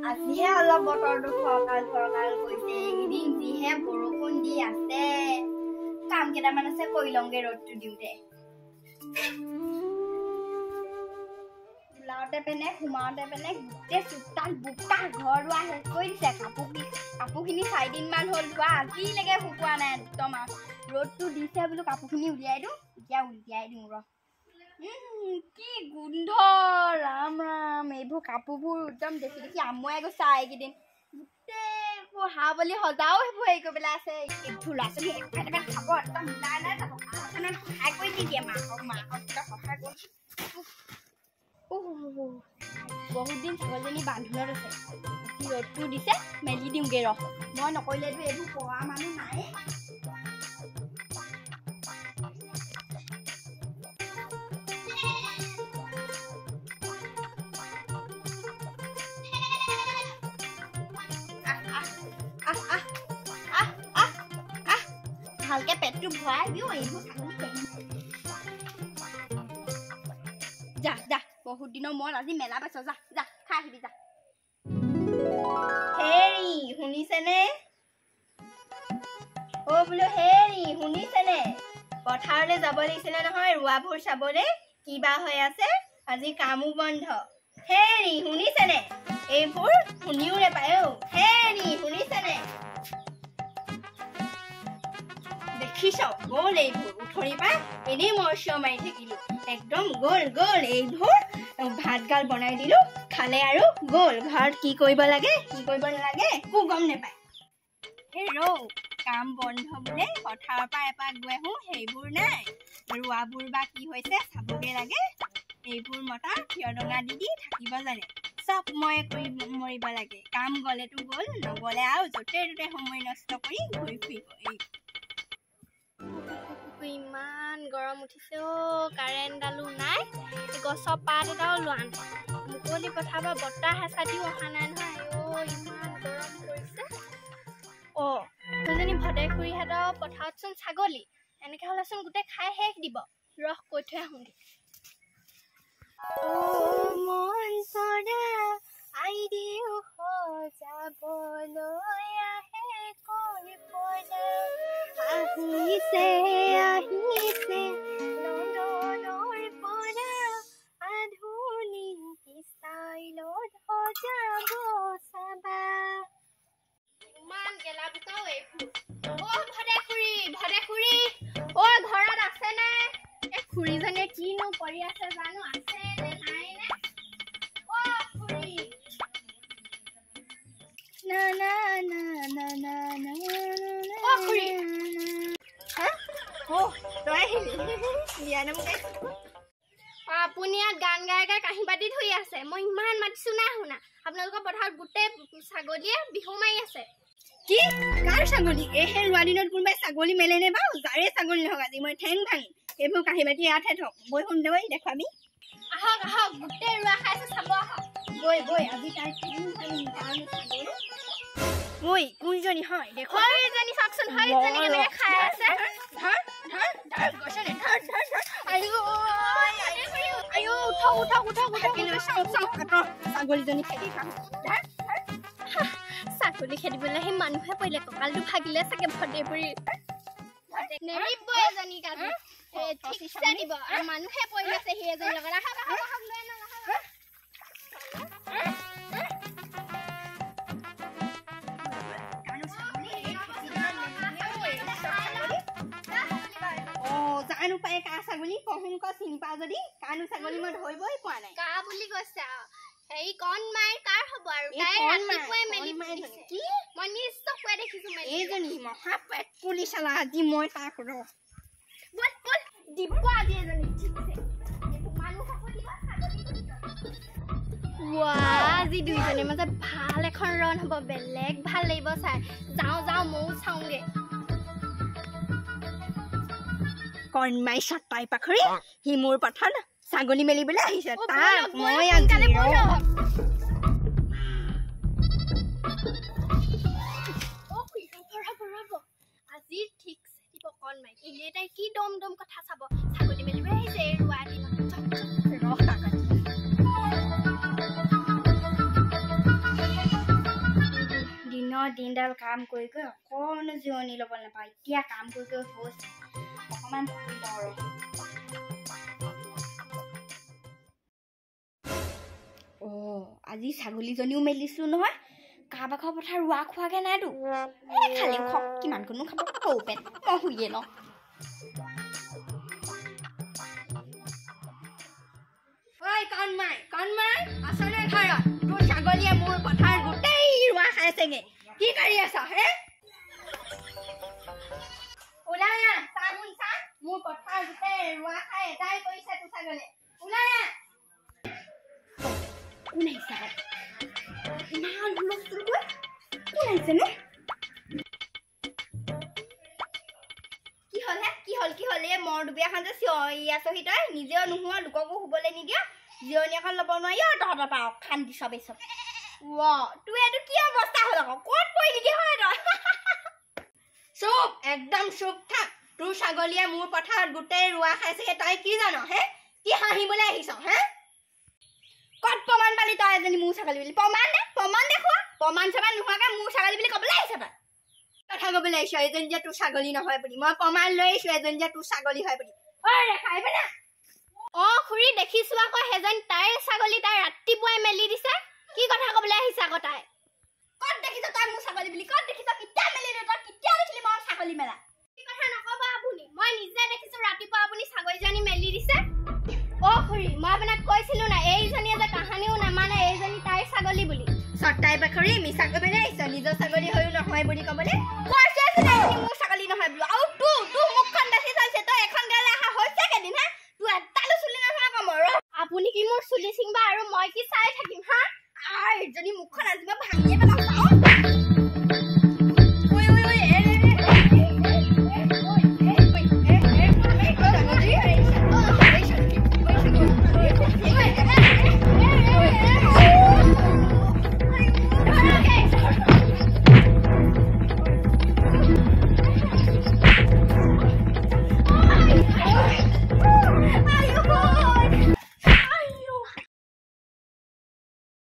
আজিহে অলপ বতৰটো ফৰকাল কৰিছে এইদিন যিহে বৰষুণ দি আছে কাম কেইটামান আছে কৰি লওঁগে ৰ'দটো দিওঁতে ওলাওতে পেনে সোমাওতে পেনে গোটেই চোতাল বোকা ঘৰ দুৱাৰ শেষ কৰি দিছে কাপোৰখিনি 4 দিনমান হ'ল ধোৱা আজিলৈকে শুকোৱা নাই একদম ৰ'দটো দিছে বোলো কাপোৰখিনি উলিয়াই দিওঁ এতিয়া উলিয়াই দিওঁ ৰ কি গোন্ধ ৰাম ৰাম এইবোৰ কাপোৰবোৰ একদম দেখি আমুৱাই গৈছে এইকেইদিন গোটেইবোৰ হাঁহ বুলি সজাও সেইবোৰ হেৰি কৰি পেলাই আছে এইবোৰ ল'ৰা ছোৱালী একেবাৰে খাব একদম মিলাই নাই যাব সহায় কৰি নিদিয়ে মাকক সহায় কৰি বহুত দিন ছাগলজনী বান্ধোনত আছে ৰ'দটো দিছে মেলি দিওঁগে ৰহ মই নকৰিলেতো এইবোৰ পোৱা মানুহ নাই ভালকে পেটটো ভৰাই দিও এইবোৰ যা যা বহুত দিনৰ মূৰত আজি মেলা পাইছ যা যা খাই আহিবি যা হেৰি শুনিছেনে বোলো হেৰি শুনিছেনে পথাৰলৈ যাব লাগিছিলে নহয় ৰোৱাবোৰ চাবলৈ কিবা হৈ আছে আজি কামো বন্ধ হেৰি শুনিছেনে এইবোৰ শুনিও নাপায় হেৰি শুনিছেনে দেখিছ গ'ল এইবোৰ উঠৰি পাই এনেই মই চিঞৰ মাৰি থাকিলো একদম গ'ল এইবোৰ ভাত গাল বনাই দিলো খালে আৰু গ'ল ঘৰত কি কৰিব লাগে কি কৰিব নালাগে একো গম নাপায় কাম বন্ধ বোলে পথাৰৰ পৰা এপাক গৈ আহোঁ সেইবোৰ নাই ৰোৱাবোৰ বা কি হৈছে চাবগে লাগে এইবোৰ মতা থিয়ডঙা দি থাকিব জানে চব মই কৰি মৰিব লাগে কাম গ'লেতো গ'ল নগ'লে আৰু য'তে ত'তে সময় নষ্ট কৰি ঘূৰি ফুৰিব ইমান গৰম উঠিছে কাৰেণ্টডালো নাই গছৰ পাত এটাও লোৱা নাই মুকলি পথাৰ পৰা বতাহ হেঁচাতিও অহা নাই নহয় ইমান গৰম পৰিছে দুজনী ভদে খুৰীহঁতৰ পথাৰতচোন ছাগলী এনেকে হ'লেচোন গোটেই খাই শেষ দিব ৰস কৈ থৈ আহোঁগে মন পৰা আইদিও সজাবলৈ আহে কৰি পৰা আহিছে লণ্ডনৰ পৰা আধুনিক ষ্টাইলত সজাব চাবা ইমান গেলা বুটাও এইবোৰ ভদে খুৰী ঘৰত আছে নে এই খুৰীজনীয়ে কিনো কৰি আছে জানো আছে নে নাই নে খুৰী না না না না না না খুৰী আপুনি ইয়াত গান গাই গাই কাঁহী বাতি ধুই আছে মই ইমান মাতিছো নাই শুনা আপোনালোকৰ পথাৰত গোটেই ছাগলীয়ে বিহু মাৰি আছে কি কাৰ ছাগলী এই ৰোৱা দিনত কোনোবাই ছাগলী মেলে নে বাৰু যাৰে ছাগলী নহওক আজি মই ঠেং ভাঙি এইবোৰ কাঁহী বাতি ইয়াতহে থওক বৈ শুন দেই দেখুৱাবি আহক গোটেই ৰোৱা খাইছে চাব আহক বৈ আজি তাই কোনজনী হয় দেখুৱা এইজনী চাওকচোন হয় এইজনী কেনেকৈ খাই আছে ছাগলীজনী খেদি খাম ছাগলী খেদিবলৈ সেই মানুহে পৰিলে কঁকালটো ভাগিলে চাগে ভদে পৰি নেৰিব এজনী কাজি ঠিকছে দিব আৰু মানুহে পৰিলে আছে সেই এজনী লগত জানো পায় কা ছাগলী কহুনক চিন্তা যদি কানু ছাগলী মই ধৰিবই পোৱা নাই কা বুলি কৈছে এই কন মাই কাৰ হ'ব আৰু তাই ৰাতিপুৱাই মেলি দিছে কি মই নিশ্চয় কৈ দেখিছো মেলি এইজনী মহা পেট পুলিচ আলা আজি মই তাক ৰ বল দিব আজি এজনী ঠিকছে মানুহ সকলিবা ছাগলী আজি দুইজনীৰ মাজত ভাল এখন ৰণ হ'ব বেলেগ ভাল লাগিব চাই যাওঁ ময়ো চাওঁগে কণমাই চাটাই পাখৰি সি মোৰ পথাৰ ছাগলী মেলিবলৈ আহিছে তাক মই আজি ঠিকছে দিব কণমাই এনেই তাই কি দম কথা চাব ছাগলী মেলিবলৈ আহিছে ৰোৱা দিনত ৰহ দিনডাল কাম কৰি অকণো জিৰণি ল'ব নাপাওঁ এতিয়া কাম কৰি হৈছে অকণমান আজি ছাগলীজনীও মেলিছো নহয় কাৰোবাৰ পথাৰ ৰোৱা খোৱাগে নাইতো খালি কিমানকনো খাব সৌ পেট মই শুইয়ে ন কণমাই আছনে ঘৰত তোৰ ছাগলীয়ে মোৰ পথাৰ গোটেই ৰোৱা খাইছেগে কি কৰি আছ হে ওলাই মোৰ পথাৰ গোটেই ৰোৱা খাই এটাই কৰিছে তোৰ ছাগলীয়ে ওলাই কোন আহিছে ইমান হুলস্থুল কোন আহিছে নো কি হল এই মৰ ডুবিয়াখন যে চিঞৰি আছহি তই নিজেও নোহোৱা লোককো শুবলৈ নিদিয় জিৰণি এখন ল'ব নোৱাৰি তহঁতৰ পৰা অশান্তি চবেই চব তোৰ এইটো কি অৱস্থা হ'ল আকৌ ক'ত পৰি নেকি হয় তই চুপ একদম চুপ থাক তোৰ ছাগলীয়ে মোৰ পথাৰত গোটেই ৰোৱা খাইছেগে তই কি জান হে কি হাঁহিবলৈ আহিছ হে ক'ত প্ৰমাণ পালি তই এজনী মোৰ ছাগলী বুলি প্ৰমাণ দেখুৱা প্ৰমাণ চমান নোহোৱাকে মোৰ ছাগলী বুলি ক'বলৈ আহিছ তই কথা ক'বলৈ আহিছ এজনী যে তোৰ ছাগলী নহয় বুলি মই প্ৰমাণ লৈ আহিছো এজনী যে তোৰ ছাগলী হয় বুলি খুৰী দেখিছো আকৌ সেইজনী তাইৰ ছাগলী তাই ৰাতিপুৱাই মেলি দিছে কি কথা ক'বলৈ আহিছে আকৌ তাই ক'ত দেখিছ তই মোৰ ছাগলী বুলি ক'ত দেখিছ কেতিয়া মেলিলি তই কেতিয়া দেখিলি মই ছাগলী মেলা কি কথা নক'ব আপুনি মই নিজে দেখিছো ৰাতিপুৱা আপুনি ছাগলীজনী মেলি দিছে খুৰী মই আপোনাক কৈছিলো না এইজনীয়ে যে কাহানিও নামানে এইজনী তাইৰ ছাগলী বুলি চটাই পাখৰি মিছা ক'বলৈ আহিছ নিজৰ ছাগলী হৈও নহয় বুলি ক'বলৈ মোৰ ছাগলী নহয় বোলো আৰু তোৰ মুখখন দেখি চাইছে তই এখন গালে অহা হৈছে কেইদিন হা তোৰ এটালো চুলি নহয় আকৌ মোৰ আপুনি কি মোৰ চুলি চিংবা আৰু মই কি চাই থাকিম হা এইজনী মুখখন